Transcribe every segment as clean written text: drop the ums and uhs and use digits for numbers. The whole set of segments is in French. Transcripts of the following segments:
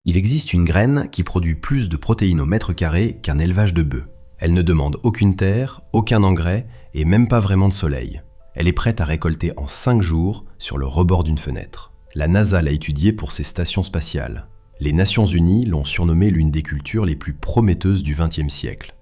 Il existe une graine qui produit plus de protéines au mètre carré qu'un élevage de bœufs. Elle ne demande aucune terre, aucun engrais et même pas vraiment de soleil. Elle est prête à récolter en 5 jours sur le rebord d'une fenêtre. La NASA l'a étudiée pour ses stations spatiales. Les Nations Unies l'ont surnommée l'une des cultures les plus prometteuses du XXe siècle.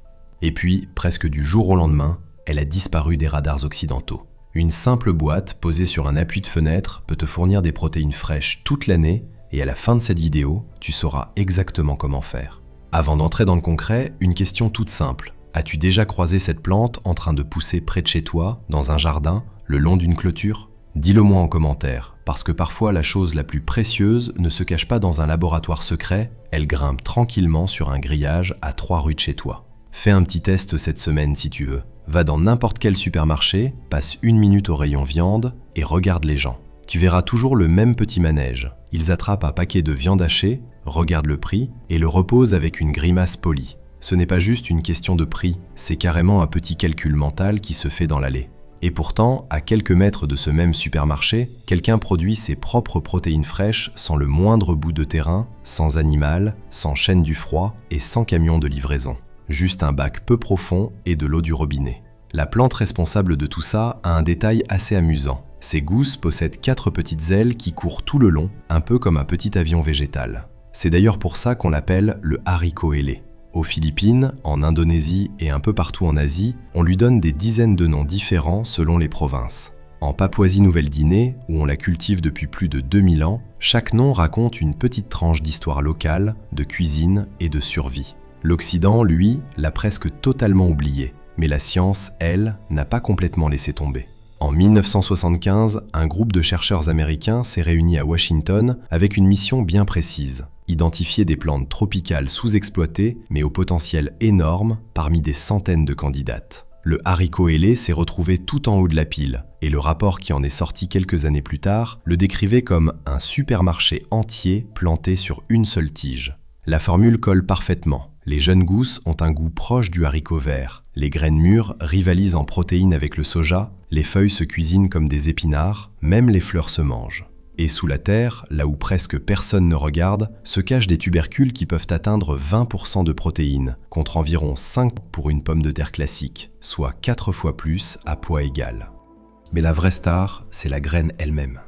Et puis, presque du jour au lendemain, elle a disparu des radars occidentaux. Une simple boîte posée sur un appui de fenêtre peut te fournir des protéines fraîches toute l'année et à la fin de cette vidéo, tu sauras exactement comment faire. Avant d'entrer dans le concret, une question toute simple. As-tu déjà croisé cette plante en train de pousser près de chez toi, dans un jardin, le long d'une clôture? Dis-le moi en commentaire, parce que parfois la chose la plus précieuse ne se cache pas dans un laboratoire secret, elle grimpe tranquillement sur un grillage à 3 rues de chez toi. Fais un petit test cette semaine si tu veux. Va dans n'importe quel supermarché, passe 1 minute au rayon viande et regarde les gens. Tu verras toujours le même petit manège. Ils attrapent un paquet de viande hachée, regardent le prix et le reposent avec une grimace polie. Ce n'est pas juste une question de prix, c'est carrément un petit calcul mental qui se fait dans l'allée. Et pourtant, à quelques mètres de ce même supermarché, quelqu'un produit ses propres protéines fraîches sans le moindre bout de terrain, sans animal, sans chaîne du froid et sans camion de livraison. Juste un bac peu profond et de l'eau du robinet. La plante responsable de tout ça a un détail assez amusant. Ces gousses possèdent 4 petites ailes qui courent tout le long, un peu comme un petit avion végétal. C'est d'ailleurs pour ça qu'on l'appelle le haricot ailé. Aux Philippines, en Indonésie et un peu partout en Asie, on lui donne des dizaines de noms différents selon les provinces. En Papouasie-Nouvelle-Guinée, où on la cultive depuis plus de 2000 ans, chaque nom raconte une petite tranche d'histoire locale, de cuisine et de survie. L'Occident, lui, l'a presque totalement oublié, mais la science, elle, n'a pas complètement laissé tomber. En 1975, un groupe de chercheurs américains s'est réuni à Washington avec une mission bien précise: identifier des plantes tropicales sous-exploitées mais au potentiel énorme parmi des centaines de candidates. Le haricot ailé s'est retrouvé tout en haut de la pile, et le rapport qui en est sorti quelques années plus tard le décrivait comme un supermarché entier planté sur une seule tige. La formule colle parfaitement. Les jeunes gousses ont un goût proche du haricot vert. Les graines mûres rivalisent en protéines avec le soja, les feuilles se cuisinent comme des épinards, même les fleurs se mangent. Et sous la terre, là où presque personne ne regarde, se cachent des tubercules qui peuvent atteindre 20% de protéines, contre environ 5 pour une pomme de terre classique, soit 4 fois plus à poids égal. Mais la vraie star, c'est la graine elle-même.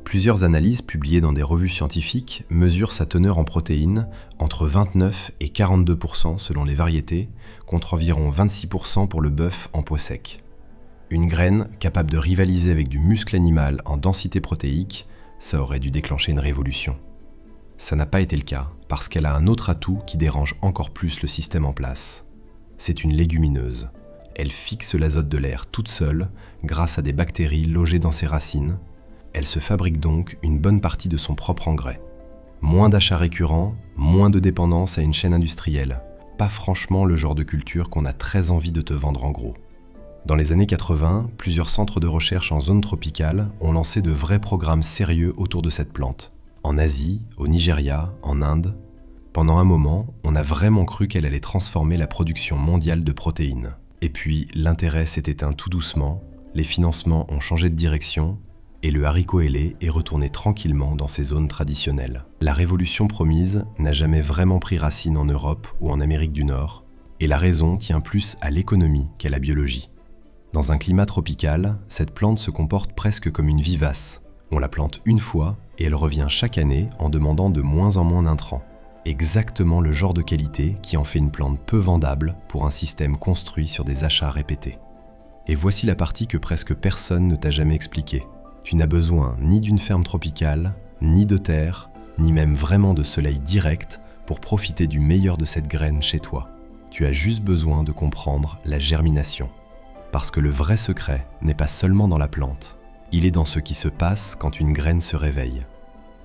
Plusieurs analyses publiées dans des revues scientifiques mesurent sa teneur en protéines entre 29 et 42% selon les variétés, contre environ 26% pour le bœuf en peau sec. Une graine capable de rivaliser avec du muscle animal en densité protéique, ça aurait dû déclencher une révolution. Ça n'a pas été le cas, parce qu'elle a un autre atout qui dérange encore plus le système en place. C'est une légumineuse. Elle fixe l'azote de l'air toute seule, grâce à des bactéries logées dans ses racines. Elle se fabrique donc une bonne partie de son propre engrais. Moins d'achats récurrents, moins de dépendance à une chaîne industrielle. Pas franchement le genre de culture qu'on a très envie de te vendre en gros. Dans les années 80, plusieurs centres de recherche en zone tropicale ont lancé de vrais programmes sérieux autour de cette plante. En Asie, au Nigeria, en Inde. Pendant un moment, on a vraiment cru qu'elle allait transformer la production mondiale de protéines. Et puis, l'intérêt s'est éteint tout doucement, les financements ont changé de direction, et le haricot ailé est retourné tranquillement dans ses zones traditionnelles. La révolution promise n'a jamais vraiment pris racine en Europe ou en Amérique du Nord, et la raison tient plus à l'économie qu'à la biologie. Dans un climat tropical, cette plante se comporte presque comme une vivace. On la plante une fois et elle revient chaque année en demandant de moins en moins d'intrants. Exactement le genre de qualité qui en fait une plante peu vendable pour un système construit sur des achats répétés. Et voici la partie que presque personne ne t'a jamais expliquée. Tu n'as besoin ni d'une ferme tropicale, ni de terre, ni même vraiment de soleil direct pour profiter du meilleur de cette graine chez toi. Tu as juste besoin de comprendre la germination. Parce que le vrai secret n'est pas seulement dans la plante, il est dans ce qui se passe quand une graine se réveille.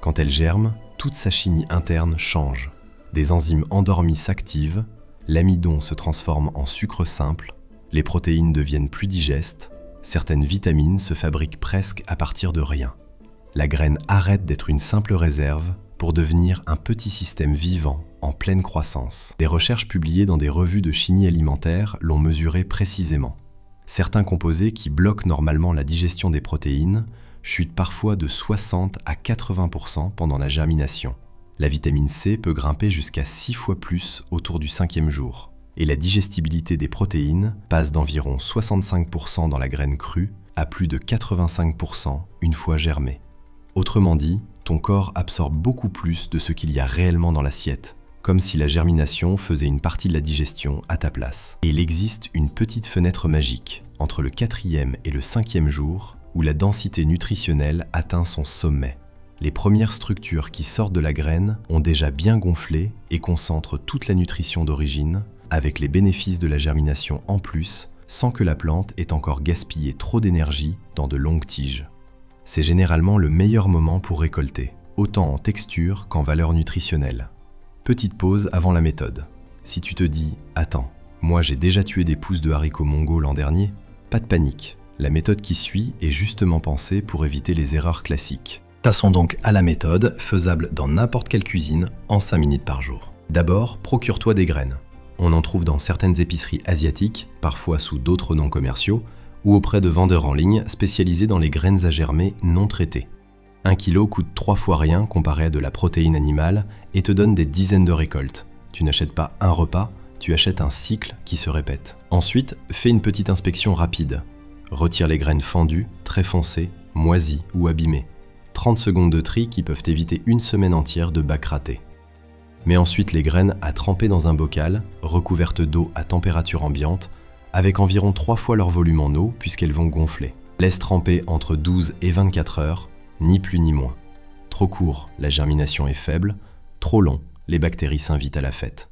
Quand elle germe, toute sa chimie interne change. Des enzymes endormies s'activent, l'amidon se transforme en sucre simple, les protéines deviennent plus digestes, certaines vitamines se fabriquent presque à partir de rien. La graine arrête d'être une simple réserve pour devenir un petit système vivant en pleine croissance. Des recherches publiées dans des revues de chimie alimentaire l'ont mesuré précisément. Certains composés qui bloquent normalement la digestion des protéines chutent parfois de 60 à 80% pendant la germination. La vitamine C peut grimper jusqu'à 6 fois plus autour du 5e jour. Et la digestibilité des protéines passe d'environ 65% dans la graine crue à plus de 85% une fois germée. Autrement dit, ton corps absorbe beaucoup plus de ce qu'il y a réellement dans l'assiette, comme si la germination faisait une partie de la digestion à ta place. Et il existe une petite fenêtre magique entre le 4e et le 5e jour où la densité nutritionnelle atteint son sommet. Les premières structures qui sortent de la graine ont déjà bien gonflé et concentrent toute la nutrition d'origine, avec les bénéfices de la germination en plus, sans que la plante ait encore gaspillé trop d'énergie dans de longues tiges. C'est généralement le meilleur moment pour récolter, autant en texture qu'en valeur nutritionnelle. Petite pause avant la méthode. Si tu te dis « Attends, moi j'ai déjà tué des pousses de haricots mongols l'an dernier », pas de panique. La méthode qui suit est justement pensée pour éviter les erreurs classiques. Passons donc à la méthode, faisable dans n'importe quelle cuisine en 5 minutes par jour. D'abord, procure-toi des graines. On en trouve dans certaines épiceries asiatiques, parfois sous d'autres noms commerciaux, ou auprès de vendeurs en ligne spécialisés dans les graines à germer non traitées. 1 kilo coûte 3 fois rien comparé à de la protéine animale et te donne des dizaines de récoltes. Tu n'achètes pas un repas, tu achètes un cycle qui se répète. Ensuite, fais une petite inspection rapide. Retire les graines fendues, très foncées, moisies ou abîmées. 30 secondes de tri qui peuvent éviter une semaine entière de bac raté. Mets ensuite les graines à tremper dans un bocal, recouvertes d'eau à température ambiante, avec environ 3 fois leur volume en eau puisqu'elles vont gonfler. Laisse tremper entre 12 et 24 heures, ni plus ni moins. Trop court, la germination est faible, trop long, les bactéries s'invitent à la fête.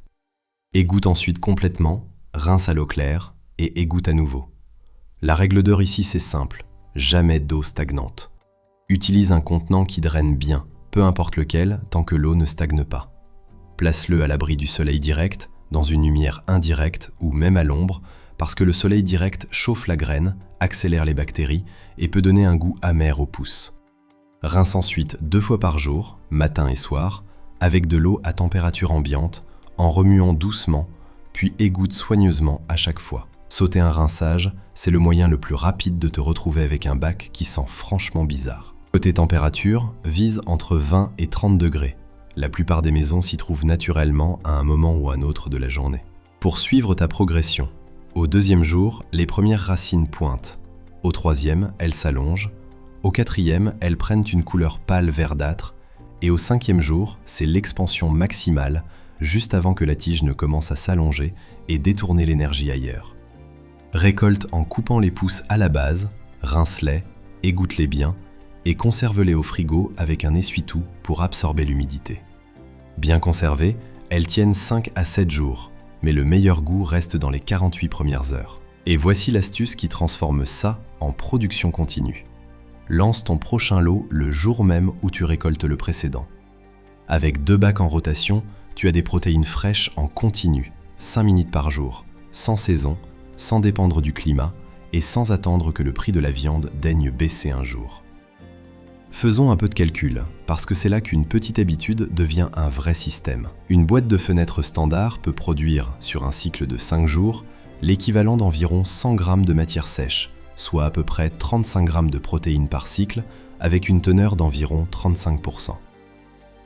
Égoutte ensuite complètement, rince à l'eau claire et égoutte à nouveau. La règle d'or ici c'est simple, jamais d'eau stagnante. Utilise un contenant qui draine bien, peu importe lequel, tant que l'eau ne stagne pas. Place-le à l'abri du soleil direct, dans une lumière indirecte ou même à l'ombre, parce que le soleil direct chauffe la graine, accélère les bactéries et peut donner un goût amer aux pousses. Rince ensuite 2 fois par jour, matin et soir, avec de l'eau à température ambiante, en remuant doucement, puis égoutte soigneusement à chaque fois. Sauter un rinçage, c'est le moyen le plus rapide de te retrouver avec un bac qui sent franchement bizarre. Côté température, vise entre 20 et 30 degrés. La plupart des maisons s'y trouvent naturellement à un moment ou un autre de la journée. Pour suivre ta progression, au 2e jour, les premières racines pointent. Au 3e, elles s'allongent. Au 4e, elles prennent une couleur pâle verdâtre. Et au 5e jour, c'est l'expansion maximale, juste avant que la tige ne commence à s'allonger et détourner l'énergie ailleurs. Récolte en coupant les pousses à la base, rince-les, égoutte-les bien, et conserve-les au frigo avec un essuie-tout pour absorber l'humidité. Bien conservées, elles tiennent 5 à 7 jours, mais le meilleur goût reste dans les 48 premières heures. Et voici l'astuce qui transforme ça en production continue. Lance ton prochain lot le jour même où tu récoltes le précédent. Avec 2 bacs en rotation, tu as des protéines fraîches en continu, 5 minutes par jour, sans saison, sans dépendre du climat et sans attendre que le prix de la viande daigne baisser un jour. Faisons un peu de calcul, parce que c'est là qu'une petite habitude devient un vrai système. Une boîte de fenêtres standard peut produire, sur un cycle de 5 jours, l'équivalent d'environ 100 g de matière sèche, soit à peu près 35 g de protéines par cycle, avec une teneur d'environ 35%.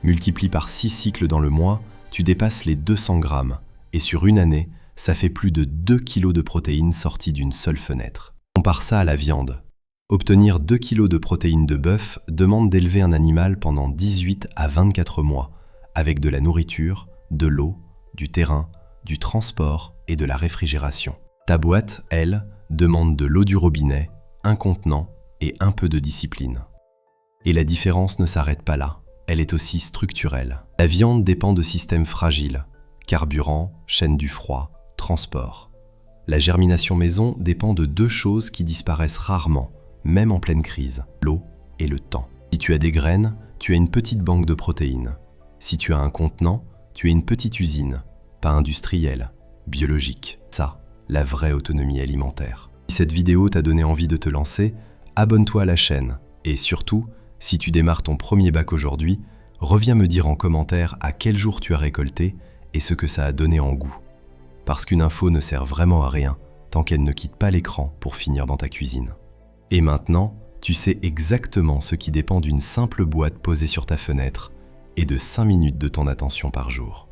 Multiplie par 6 cycles dans le mois, tu dépasses les 200 g, et sur une année, ça fait plus de 2 kg de protéines sorties d'une seule fenêtre. Compare ça à la viande. Obtenir 2 kg de protéines de bœuf demande d'élever un animal pendant 18 à 24 mois, avec de la nourriture, de l'eau, du terrain, du transport et de la réfrigération. Ta boîte, elle, demande de l'eau du robinet, un contenant et un peu de discipline. Et la différence ne s'arrête pas là, elle est aussi structurelle. La viande dépend de systèmes fragiles, carburant, chaîne du froid, transport. La germination maison dépend de 2 choses qui disparaissent rarement, même en pleine crise, l'eau et le temps. Si tu as des graines, tu as une petite banque de protéines. Si tu as un contenant, tu as une petite usine, pas industrielle, biologique. Ça, la vraie autonomie alimentaire. Si cette vidéo t'a donné envie de te lancer, abonne-toi à la chaîne. Et surtout, si tu démarres ton premier bac aujourd'hui, reviens me dire en commentaire à quel jour tu as récolté et ce que ça a donné en goût. Parce qu'une info ne sert vraiment à rien tant qu'elle ne quitte pas l'écran pour finir dans ta cuisine. Et maintenant, tu sais exactement ce qui dépend d'une simple boîte posée sur ta fenêtre et de 5 minutes de ton attention par jour.